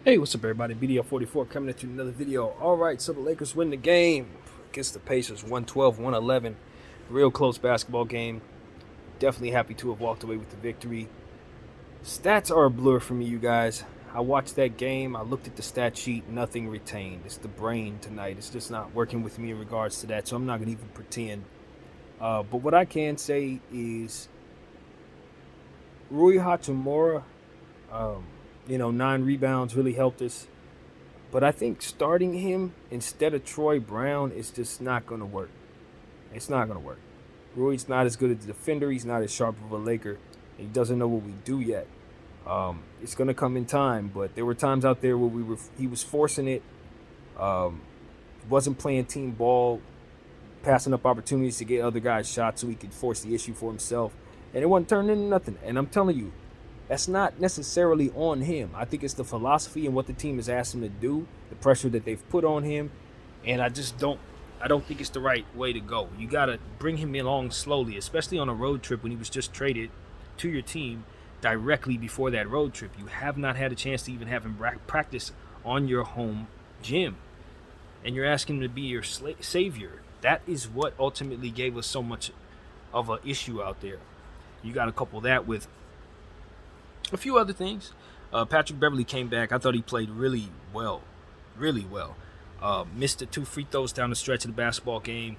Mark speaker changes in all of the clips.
Speaker 1: Hey, what's up, everybody? BDL44 coming at you with another video. All right, so the Lakers win the game against the Pacers 112-111. Real close basketball game. Definitely happy to have walked away with the victory. Stats are a blur for me, you guys. I watched that game. I looked at the stat sheet. Nothing retained. It's the brain tonight. It's just not working with me in regards to that, so I'm not going to even pretend. But what I can say is Rui Hachimura, 9 rebounds really helped us. But I think starting him instead of Troy Brown is just not going to work. It's not going to work. Rui's not as good as a defender. He's not as sharp of a Laker. He doesn't know what we do yet. It's going to come in time, but there were times out there where he was forcing it, wasn't playing team ball, passing up opportunities to get other guys shots so he could force the issue for himself, and it wasn't turning into nothing. And I'm telling you, that's not necessarily on him. I think it's the philosophy and what the team has asked him to do, the pressure that they've put on him, and I don't think it's the right way to go. You got to bring him along slowly, especially on a road trip when he was just traded to your team directly before that road trip. You have not had a chance to even have him practice on your home gym, and you're asking him to be your savior. That is what ultimately gave us so much of an issue out there. You got to couple that with a few other things. Patrick Beverley came back. I thought he played really well. Really well. Missed the 2 free throws down the stretch of the basketball game.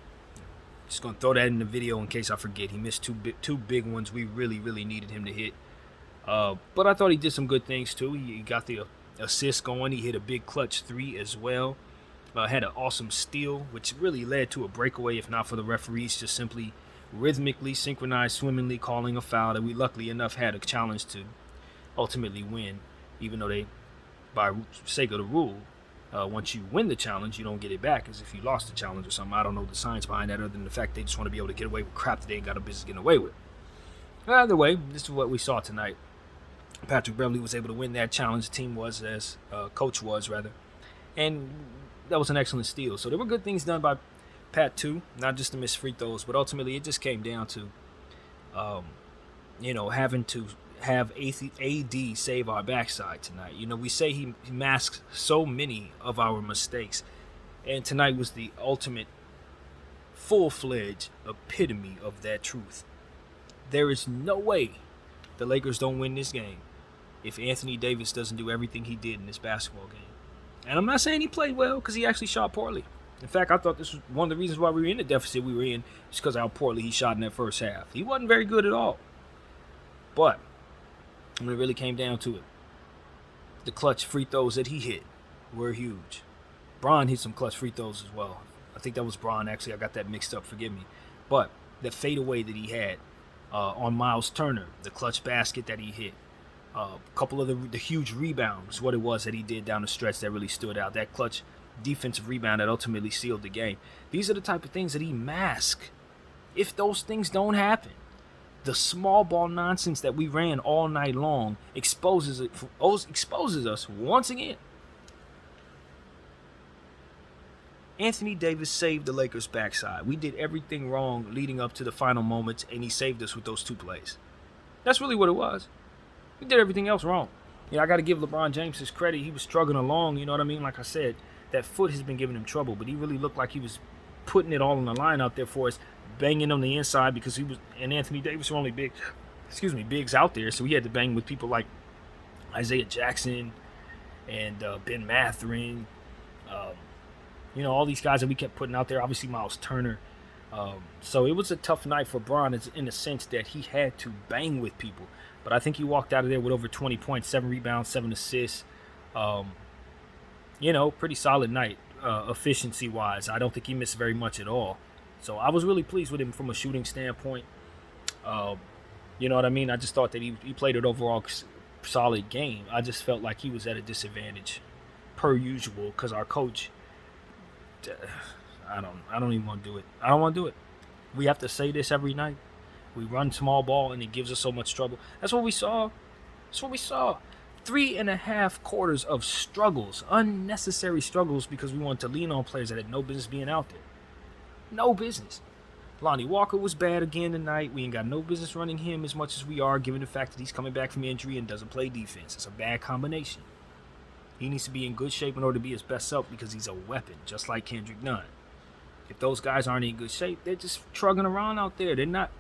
Speaker 1: Just going to throw that in the video in case I forget. He missed two big ones we really, really needed him to hit. But I thought he did some good things too. He got the assist going. He hit a big clutch 3 as well. Had an awesome steal, which really led to a breakaway, if not for the referees just simply rhythmically, synchronized, swimmingly calling a foul that we luckily enough had a challenge to ultimately win, even though they, by sake of the rule, once you win the challenge, you don't get it back as if you lost the challenge or something. I don't know the science behind that other than the fact they just want to be able to get away with crap that they ain't got a business getting away with. Either way, this is what we saw tonight. Patrick Beverley was able to win that challenge. The team was, as coach was, rather. And that was an excellent steal. So there were good things done by Pat, too. Not just to miss free throws, but ultimately it just came down to, having to have AD save our backside tonight. We say he masks so many of our mistakes, and tonight was the ultimate full-fledged epitome of that truth. There is no way the Lakers don't win this game if Anthony Davis doesn't do everything he did in this basketball game. And I'm not saying he played well, because he actually shot poorly. In fact, I thought this was one of the reasons why we were in the deficit we were in, just because of how poorly he shot in that first half. He wasn't very good at all. But when it really came down to it, the clutch free throws that he hit were huge. Bron hit some clutch free throws as well. I think that was Bron, actually. I got that mixed up, forgive me. But the fadeaway that he had on Miles Turner, the clutch basket that he hit, a couple of the huge rebounds, what it was that he did down the stretch that really stood out. That clutch defensive rebound that ultimately sealed the game. These are the type of things that he masks. If those things don't happen, the small ball nonsense that we ran all night long exposes us once again. Anthony Davis saved the Lakers' backside. We did everything wrong leading up to the final moments, and he saved us with those 2 plays. That's really what it was. We did everything else wrong. I got to give LeBron James his credit. He was struggling along, you know what I mean? Like I said, that foot has been giving him trouble, but he really looked like he was putting it all on the line out there for us, banging on the inside, because he was, and Anthony Davis were only bigs out there, so he had to bang with people like Isaiah Jackson and Ben Mathurin, all these guys that we kept putting out there, obviously Miles Turner. So it was a tough night for Bron in the sense that he had to bang with people, but I think he walked out of there with over 20 points, 7 rebounds, 7 assists. Pretty solid night efficiency-wise. I don't think he missed very much at all. So I was really pleased with him from a shooting standpoint. You know what I mean? I just thought that he played an overall solid game. I just felt like he was at a disadvantage, per usual, because our coach, I don't even want to do it. I don't want to do it. We have to say this every night. We run small ball, and it gives us so much trouble. That's what we saw. 3.5 quarters of struggles, unnecessary struggles, because we wanted to lean on players that had no business being out there. No business. Lonnie Walker was bad again tonight. We ain't got no business running him as much as we are, given the fact that he's coming back from injury and doesn't play defense. It's a bad combination. He needs to be in good shape in order to be his best self because he's a weapon, just like Kendrick Nunn. If those guys aren't in good shape, they're just trugging around out there. They're not,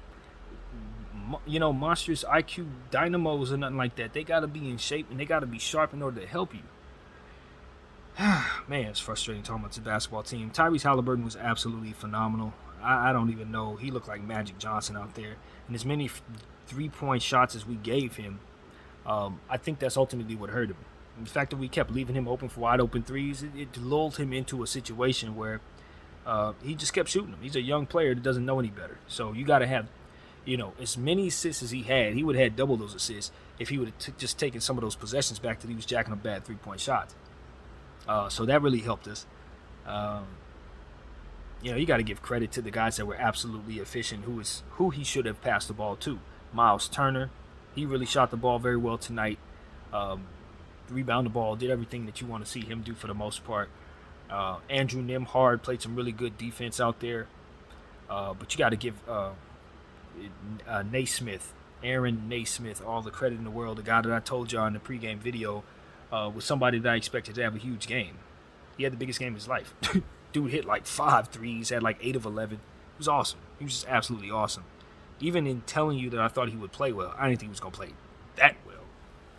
Speaker 1: monstrous IQ dynamos or nothing like that. They got to be in shape and they got to be sharp in order to help you. Man, it's frustrating talking about the basketball team. Tyrese Halliburton was absolutely phenomenal. I don't even know. He looked like Magic Johnson out there. And as many three-point shots as we gave him, I think that's ultimately what hurt him. The fact that we kept leaving him open for wide open threes, it lulled him into a situation where he just kept shooting them. He's a young player that doesn't know any better. So you got to have, as many assists as he would have had double those assists if he would have just taken some of those possessions back that he was jacking up bad three-point shots. So that really helped us. You got to give credit to the guys that were absolutely efficient, who he should have passed the ball to. Miles Turner, he really shot the ball very well tonight. Rebound the ball, did everything that you want to see him do for the most part. Andrew Nembhard played some really good defense out there. But you got to give Naismith, Aaron Naismith, all the credit in the world. The guy that I told y'all in the pregame video was somebody that I expected to have a huge game. He had the biggest game of his life. Dude hit like 5 threes, had like 8 of 11. It was awesome. He was just absolutely awesome. Even in telling you that I thought he would play well, I didn't think he was going to play that well.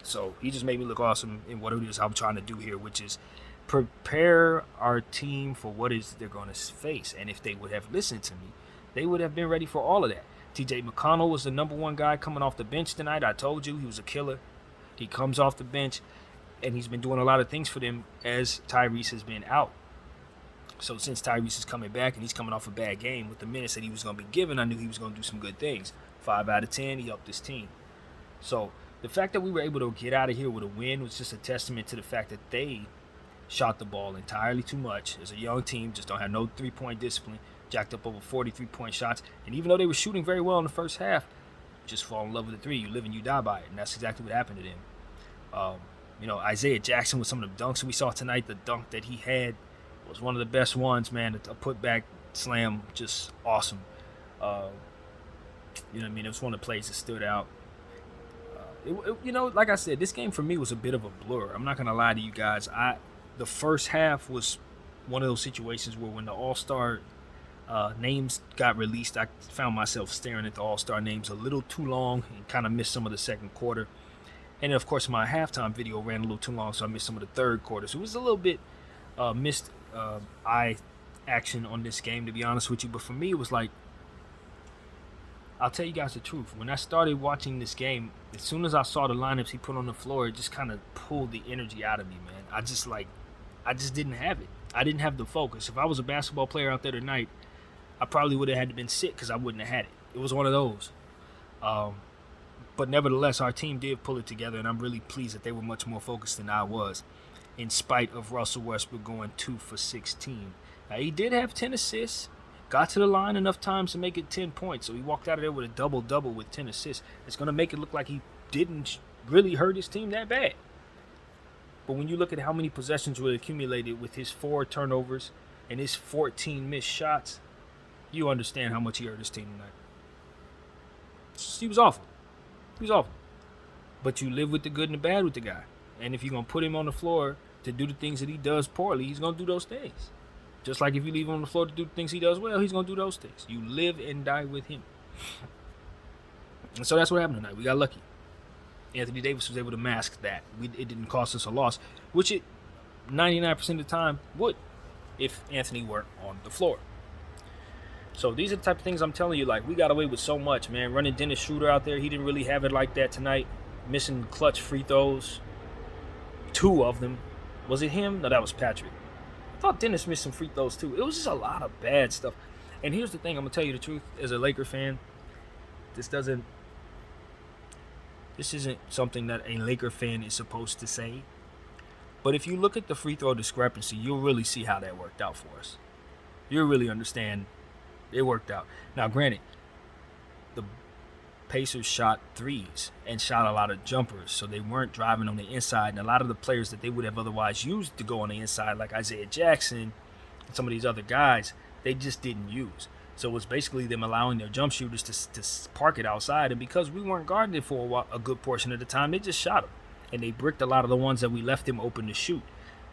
Speaker 1: So he just made me look awesome in what it is I'm trying to do here, which is prepare our team for what is they're going to face. And if they would have listened to me, they would have been ready for all of that. TJ McConnell was the number one guy coming off the bench tonight. I told you he was a killer. He comes off the bench, and he's been doing a lot of things for them as Tyrese has been out. So since Tyrese is coming back and he's coming off a bad game, with the minutes that he was going to be given, I knew he was going to do some good things. 5 out of 10, he helped his team. So the fact that we were able to get out of here with a win was just a testament to the fact that they shot the ball entirely too much. As a young team, just don't have no three-point discipline, jacked up over 43-point shots. And even though they were shooting very well in the first half, just fall in love with the three. You live and you die by it. And that's exactly what happened to them. Isaiah Jackson with some of the dunks we saw tonight, the dunk that he had was one of the best ones, man. A putback slam, just awesome. It was one of the plays that stood out. Like I said, this game for me was a bit of a blur. I'm not going to lie to you guys. The first half was one of those situations where when the All-Star names got released, I found myself staring at the All-Star names a little too long and kind of missed some of the second quarter. And, of course, my halftime video ran a little too long, so I missed some of the third quarter. So it was a little bit missed eye action on this game, to be honest with you. But for me, it was like, I'll tell you guys the truth. When I started watching this game, as soon as I saw the lineups he put on the floor, it just kind of pulled the energy out of me, man. I just didn't have it. I didn't have the focus. If I was a basketball player out there tonight, I probably would have had to been sick because I wouldn't have had it. It was one of those. But nevertheless, our team did pull it together, and I'm really pleased that they were much more focused than I was, in spite of Russell Westbrook going 2 for 16. Now, he did have 10 assists, got to the line enough times to make it 10 points, so he walked out of there with a double-double with 10 assists. It's going to make it look like he didn't really hurt his team that bad. But when you look at how many possessions were accumulated with his 4 turnovers and his 14 missed shots, you understand how much he hurt his team tonight. He was awful. He was awful. But you live with the good and the bad with the guy. And if you're going to put him on the floor to do the things that he does poorly, he's going to do those things. Just like if you leave him on the floor to do the things he does well, he's going to do those things. You live and die with him. And so that's what happened tonight. We got lucky. Anthony Davis was able to mask that. It didn't cost us a loss, which it 99% of the time would if Anthony weren't on the floor. So these are the type of things I'm telling you, like, we got away with so much, man. Running Dennis Schroeder out there, he didn't really have it like that tonight. Missing clutch free throws. 2 of them. Was it him? No, that was Patrick. I thought Dennis missed some free throws too. It was just a lot of bad stuff. And here's the thing, I'm going to tell you the truth. As a Laker fan, this isn't something that a Laker fan is supposed to say. But if you look at the free throw discrepancy, you'll really see how that worked out for us. You'll really understand it worked out. Now, granted, the Pacers shot threes and shot a lot of jumpers, so they weren't driving on the inside. And a lot of the players that they would have otherwise used to go on the inside, like Isaiah Jackson and some of these other guys, they just didn't use. So it was basically them allowing their jump shooters to park it outside. And because we weren't guarding it for a good portion of the time, they just shot them. and they bricked a lot of the ones that we left them open to shoot.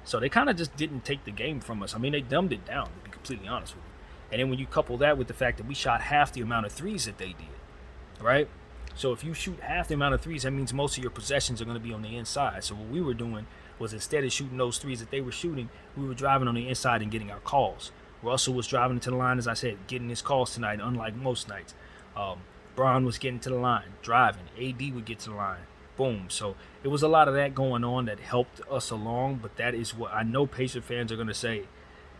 Speaker 1: So they kind of just didn't take the game from us. I mean, they dumbed it down, to be completely honest with you. And then when you couple that with the fact that we shot half the amount of threes that they did, right? So if you shoot half the amount of threes, that means most of your possessions are going to be on the inside. So what we were doing was, instead of shooting those threes that they were shooting, we were driving on the inside and getting our calls. Russell was driving to the line, as I said, getting his calls tonight, unlike most nights. Braun was getting to the line, driving. AD would get to the line. Boom. So it was a lot of that going on that helped us along, but that is what I know Pacer fans are going to say,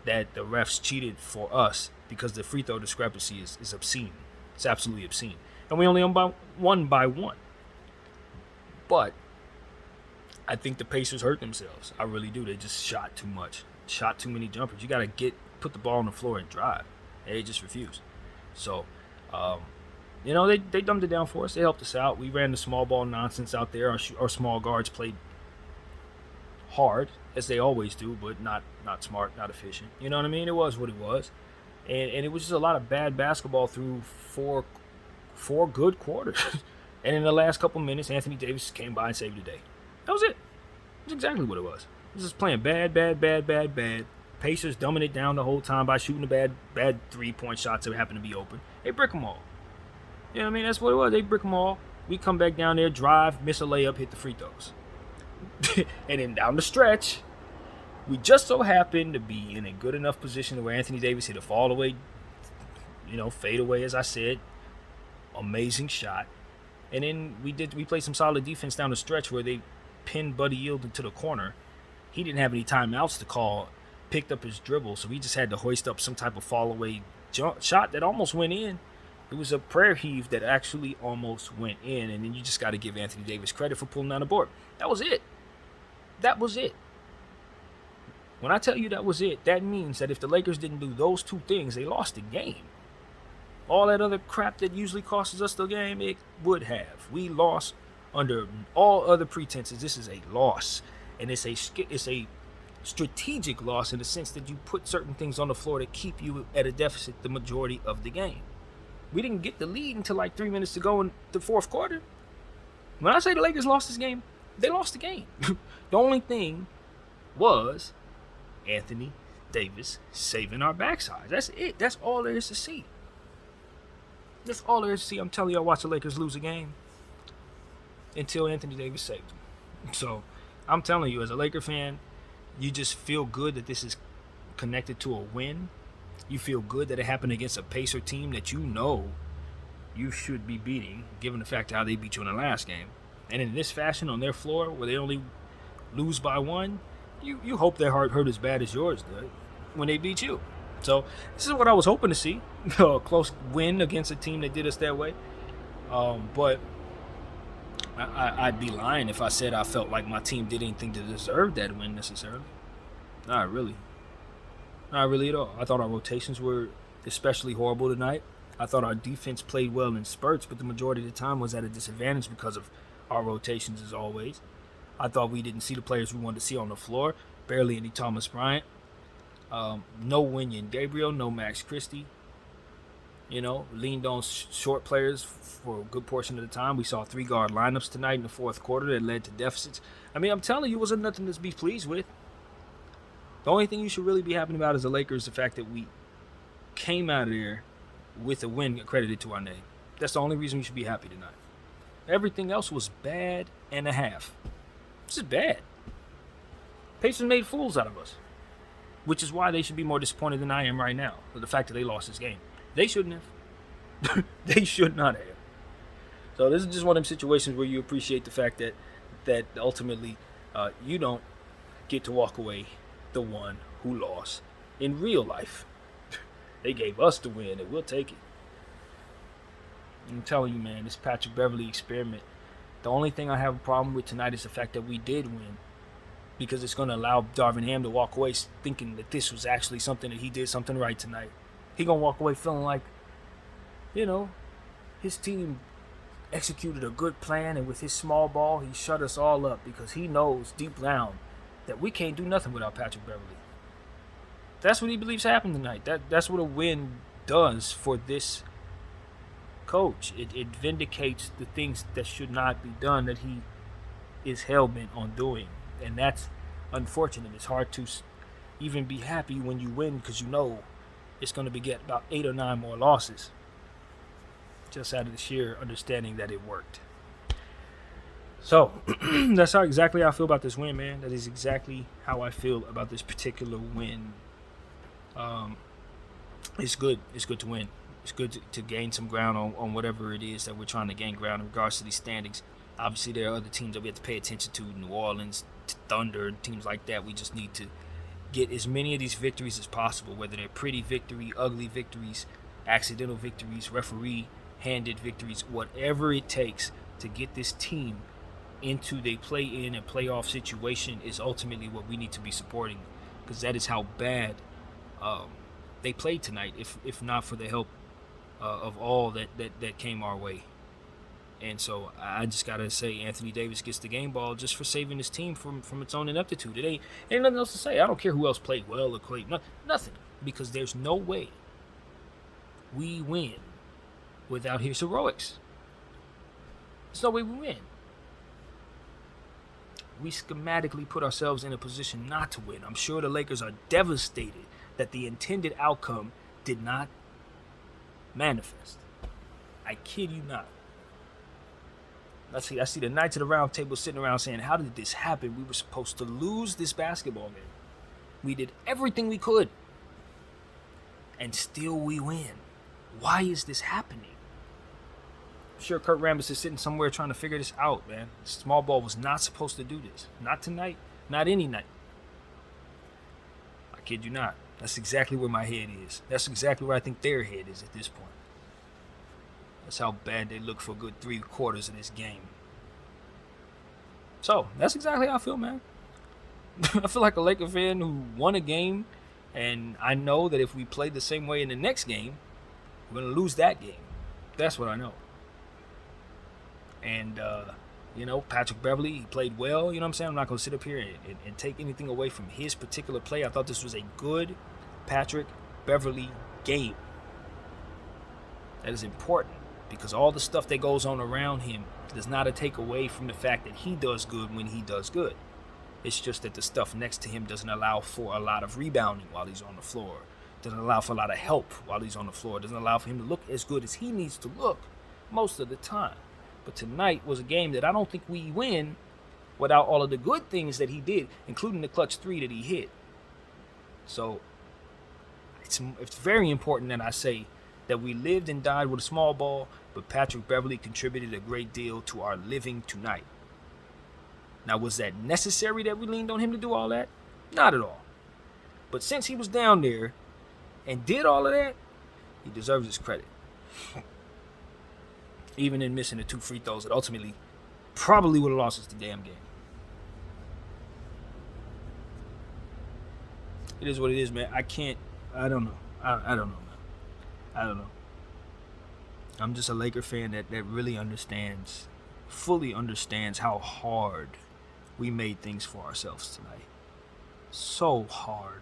Speaker 1: that the refs cheated for us because the free throw discrepancy is obscene. It's absolutely obscene. And we only won by one. But I think the Pacers hurt themselves. I really do. They just shot too much. Shot too many jumpers. You got to put the ball on the floor and drive. And they just refused. So, they dumbed it down for us. They helped us out. We ran the small ball nonsense out there. Our small guards played hard, as they always do, but not smart, not efficient. You know what I mean? It was what it was. And it was just a lot of bad basketball through four good quarters. And in the last couple minutes, Anthony Davis came by and saved the day. That was it. That's exactly what it was. It was just playing bad. Pacers dumbing it down the whole time by shooting the bad 3-point shots that happened to be open. They brick them all. You know what I mean? That's what it was. They brick them all. We come back down there, drive, miss a layup, hit the free throws. And then down the stretch, we just so happened to be in a good enough position where Anthony Davis hit a fall away, fade away, as I said. Amazing shot. And then we played some solid defense down the stretch where they pinned Buddy Hield into the corner. He didn't have any timeouts to call, picked up his dribble, so he just had to hoist up some type of fall away shot that almost went in. It was a prayer heave that actually almost went in, and then you just got to give Anthony Davis credit for pulling down the board. That was it. That was it. When I tell you that was it, that means that if the Lakers didn't do those two things, they lost the game. All that other crap that usually costs us the game, it would have. We lost under all other pretenses. This is a loss, and it's a strategic loss in the sense that you put certain things on the floor to keep you at a deficit the majority of the game. We didn't get the lead until like 3 minutes to go in the fourth quarter. When I say the Lakers lost this game, they lost the game. The only thing was Anthony Davis saving our backside. That's it. That's all there is to see. That's all there is to see. I'm telling you, I watched the Lakers lose a game until Anthony Davis saved them. So I'm telling you, as a Laker fan, you just feel good that this is connected to a win. You feel good that it happened against a Pacer team that you know you should be beating, given the fact of how they beat you in the last game. And in this fashion, on their floor, where they only lose by one, you hope their heart hurt as bad as yours did when they beat you. So this is what I was hoping to see, a close win against a team that did us that way. But I'd be lying if I said I felt like my team did anything to deserve that win necessarily. Not really. Not really at all. I thought our rotations were especially horrible tonight. I thought our defense played well in spurts, but the majority of the time was at a disadvantage because of our rotations as always. I thought we didn't see the players we wanted to see on the floor. Barely any Thomas Bryant. No Wenyen Gabriel, no Max Christie. Leaned on short players for a good portion of the time. We saw 3-guard lineups tonight in the fourth quarter that led to deficits. I mean, I'm telling you, it wasn't nothing to be pleased with. The only thing you should really be happy about as the Lakers is the fact that we came out of there with a win accredited to our name. That's the only reason we should be happy tonight. Everything else was bad and a half. This is bad. Pacers made fools out of us, which is why they should be more disappointed than I am right now with the fact that they lost this game. They shouldn't have. They should not have. So this is just one of them situations where you appreciate the fact that ultimately you don't get to walk away the one who lost in real life. They gave us the win, and we'll take it. I'm telling you, man, this Patrick Beverley experiment, the only thing I have a problem with tonight is the fact that we did win, because it's going to allow Darvin Ham to walk away thinking that this was actually something that he did something right tonight. He going to walk away feeling like, his team executed a good plan, and with his small ball, he shut us all up because he knows deep down that we can't do nothing without Patrick Beverley. That's what he believes happened tonight. That's what a win does for this coach. It vindicates the things that should not be done that he is hell-bent on doing. And that's unfortunate. It's hard to even be happy when you win because you know it's going to beget about 8 or 9 more losses just out of the sheer understanding that it worked. So that's exactly how I feel about this win, man. That is exactly how I feel about this particular win. It's good. It's good to win. It's good to gain some ground on whatever it is that we're trying to gain ground in regards to these standings. Obviously, there are other teams that we have to pay attention to, New Orleans, Thunder, and teams like that. We just need to get as many of these victories as possible, whether they're pretty victory, ugly victories, accidental victories, referee-handed victories, whatever it takes to get this team into the play-in and playoff situation is ultimately what we need to be supporting, because that is how bad they played tonight, if not for the help of all that came our way. And so I just got to say Anthony Davis gets the game ball just for saving his team from its own ineptitude. It ain't nothing else to say. I don't care who else played well or played nothing, because there's no way we win without his heroics. There's no way we win. We schematically put ourselves in a position not to win. I'm sure the Lakers are devastated that the intended outcome did not manifest. I kid you not. I see the Knights of the Round Table sitting around saying, how did this happen? We were supposed to lose this basketball game. We did everything we could. And still we win. Why is this happening? I'm sure Kurt Rambis is sitting somewhere trying to figure this out, man. Small ball was not supposed to do this. Not tonight. Not any night. I kid you not. That's exactly where my head is. That's exactly where I think their head is at this point. That's how bad they look for a good 3 quarters of this game. So, that's exactly how I feel, man. I feel like a Laker fan who won a game, and I know that if we play the same way in the next game, we're going to lose that game. That's what I know. And, Patrick Beverley, he played well. You know what I'm saying? I'm not going to sit up here and take anything away from his particular play. I thought this was a good Patrick Beverley game. That is important, because all the stuff that goes on around him does not take away from the fact that he does good when he does good. It's just that the stuff next to him doesn't allow for a lot of rebounding while he's on the floor. Doesn't allow for a lot of help while he's on the floor. Doesn't allow for him to look as good as he needs to look most of the time. But tonight was a game that I don't think we win without all of the good things that he did, including the clutch 3 that he hit. So it's very important that I say that we lived and died with a small ball, but Patrick Beverley contributed a great deal to our living tonight. Now, was that necessary that we leaned on him to do all that? Not at all. But since he was down there and did all of that, he deserves his credit. Even in missing the 2 free throws that ultimately probably would have lost us the damn game. It is what it is, man. I don't know. I don't know, man. I don't know. I'm just a Laker fan that really fully understands how hard we made things for ourselves tonight. So hard.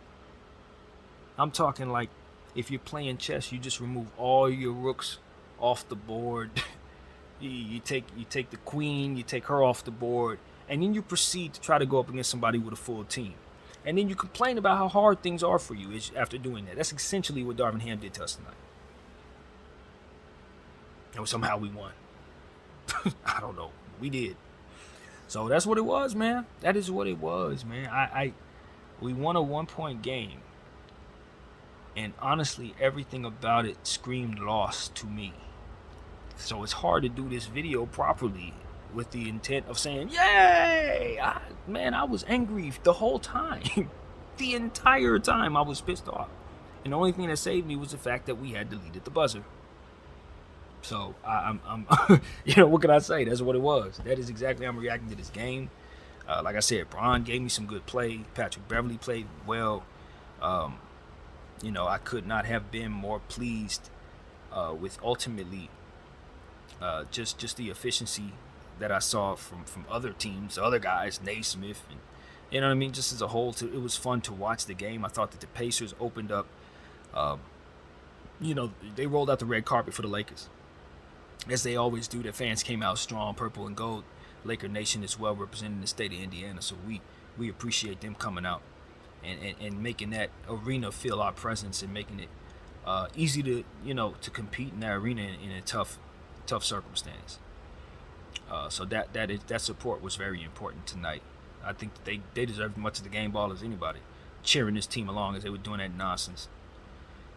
Speaker 1: I'm talking like if you're playing chess, you just remove all your rooks off the board. You take the queen, you take her off the board, and then you proceed to try to go up against somebody with a full team. And then you complain about how hard things are for you after doing that. That's essentially what Darvin Ham did to us tonight. And somehow we won. I don't know. We did. So that's what it was, man. That is what it was, man. We won a 1-point game. And honestly, everything about it screamed loss to me. So it's hard to do this video properly with the intent of saying, yay! I was angry the whole time. The entire time I was pissed off. And the only thing that saved me was the fact that we had deleted the buzzer. So I'm what can I say? That's what it was. That is exactly how I'm reacting to this game. Like I said, Bron gave me some good play. Patrick Beverley played well. I could not have been more pleased with ultimately just the efficiency that I saw from other teams, other guys, Naismith, and you know what I mean. Just as a whole, it was fun to watch the game. I thought that the Pacers opened up. They rolled out the red carpet for the Lakers, as they always do. Their fans came out strong, purple and gold. Laker Nation is well represented in the state of Indiana, so we appreciate them coming out and making that arena feel our presence and making it easy to to compete in that arena in a tough circumstance. So that support was very important tonight. I think they deserved much of the game ball as anybody, cheering this team along as they were doing that nonsense.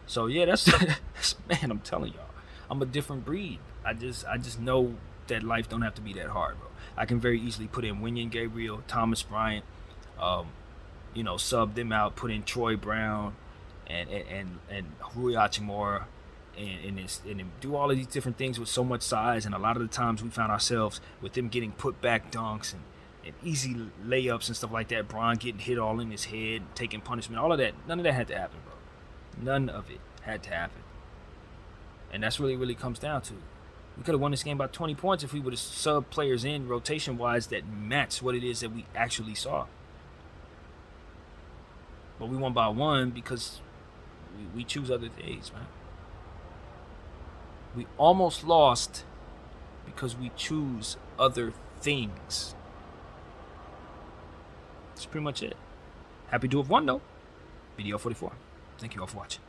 Speaker 1: So yeah, that's man. I'm telling y'all, I'm a different breed. I just know that life don't have to be that hard, bro. I can very easily put in Wenyen Gabriel, Thomas Bryant, sub them out, put in Troy Brown, and Rui Hachimura, and do all of these different things with so much size. And a lot of the times we found ourselves with them getting put back dunks and easy layups and stuff like that. Bron getting hit all in his head, taking punishment, all of that. None of that had to happen, bro. None of it had to happen. And that's really comes down to. We could have won this game by 20 points if we would have sub players in rotation-wise that matched what it is that we actually saw. But we won by 1 because we choose other things, man. We almost lost because we choose other things. That's pretty much it. Happy to have won, though. BDO 44. Thank you all for watching.